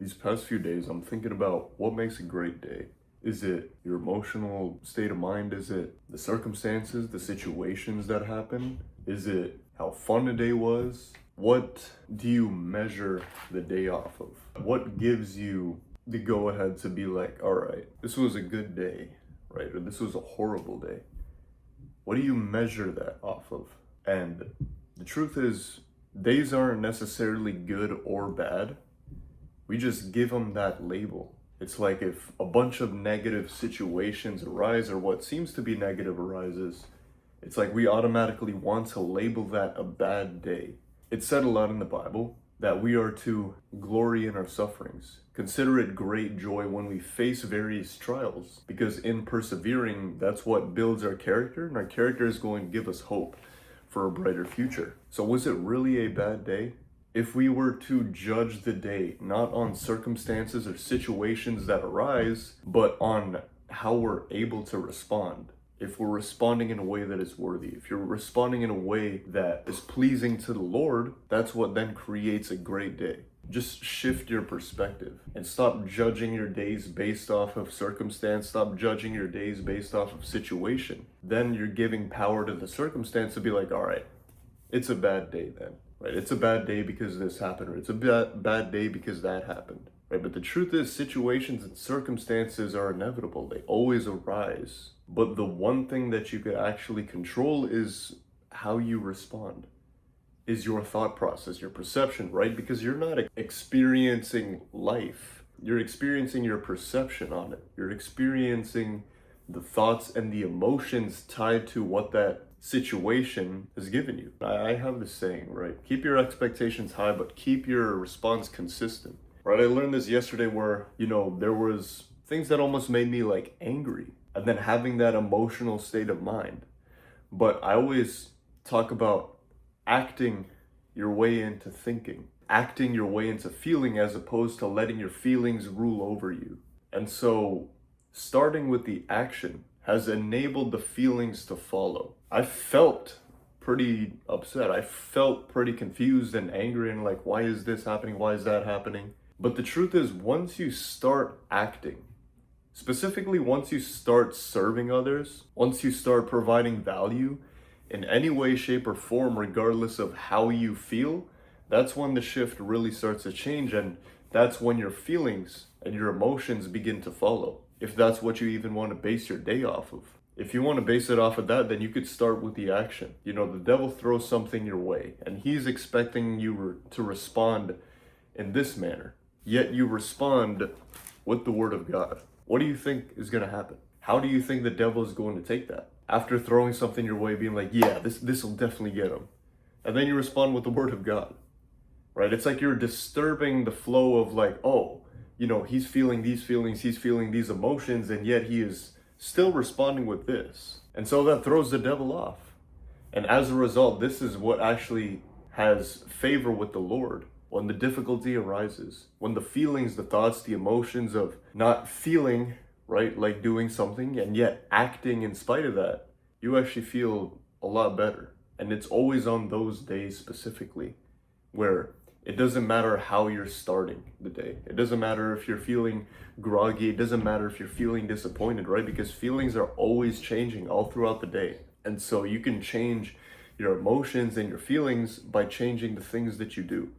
These past few days, I'm thinking about what makes a great day. Is it your emotional state of mind? Is it the circumstances, the situations that happen? Is it how fun the day was? What do you measure the day off of? What gives you the go ahead to be like, all right, this was a good day, right? Or this was a horrible day. What do you measure that off of? And the truth is, days aren't necessarily good or bad. We just give them that label. It's like if a bunch of negative situations arise, or what seems to be negative arises, it's like we automatically want to label that a bad day. It's said a lot in the Bible that we are to glory in our sufferings. Consider it great joy when we face various trials, because in persevering, that's what builds our character, and our character is going to give us hope for a brighter future. So was it really a bad day? If we were to judge the day not on circumstances or situations that arise, but on how we're able to respond, if we're responding in a way that is worthy, if you're responding in a way that is pleasing to the Lord, that's what then creates a great day. Just shift your perspective and stop judging your days based off of circumstance. Stop judging your days based off of situation. Then you're giving power to the circumstance to be like, all right, it's a bad day then. Right? It's a bad day because this happened, or it's a bad day because that happened. Right? But the truth is, situations and circumstances are inevitable. They always arise. But the one thing that you could actually control is how you respond, is your thought process, your perception, right? Because you're not experiencing life. You're experiencing your perception on it. You're experiencing the thoughts and the emotions tied to what that situation has given you. I have this saying, right? Keep your expectations high, but keep your response consistent, right? I learned this yesterday where, there was things that almost made me like angry, and then having that emotional state of mind. But I always talk about acting your way into thinking, acting your way into feeling, as opposed to letting your feelings rule over you. And so starting with the action has enabled the feelings to follow. I felt pretty upset. I felt pretty confused and angry and like, why is this happening? Why is that happening? But the truth is, once you start acting, specifically once you start serving others, once you start providing value in any way, shape, or form, regardless of how you feel, that's when the shift really starts to change. And that's when your feelings and your emotions begin to follow. If that's what you even want to base your day off of. If you want to base it off of that, then you could start with the action. The devil throws something your way, and he's expecting you to respond in this manner. Yet you respond with the word of God. What do you think is going to happen? How do you think the devil is going to take that? After throwing something your way, being like, yeah, this will definitely get him. And then you respond with the word of God, right? It's like you're disturbing the flow of like, oh, he's feeling these feelings, he's feeling these emotions, and yet he is still responding with this. And so that throws the devil off. And as a result, this is what actually has favor with the Lord. When the difficulty arises, when the feelings, the thoughts, the emotions of not feeling, right, like doing something and yet acting in spite of that, you actually feel a lot better. And it's always on those days specifically where it doesn't matter how you're starting the day. It doesn't matter if you're feeling groggy. It doesn't matter if you're feeling disappointed, right? Because feelings are always changing all throughout the day. And so you can change your emotions and your feelings by changing the things that you do,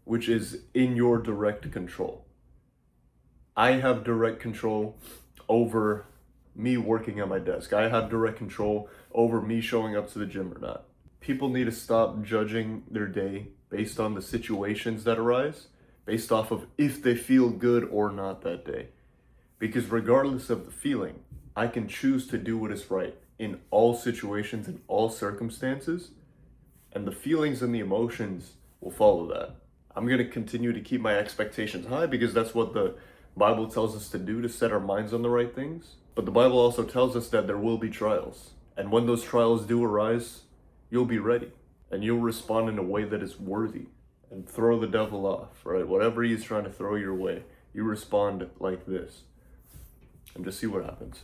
which is in your direct control. I have direct control over me working at my desk. I have direct control over me showing up to the gym or not. People need to stop judging their day based on the situations that arise, based off of if they feel good or not that day. Because regardless of the feeling, I can choose to do what is right in all situations, in all circumstances, and the feelings and the emotions will follow that. I'm going to continue to keep my expectations high because that's what the Bible tells us to do, to set our minds on the right things. But the Bible also tells us that there will be trials. And when those trials do arise, you'll be ready. And you'll respond in a way that is worthy and throw the devil off, right? Whatever he's trying to throw your way, you respond like this and just see what happens.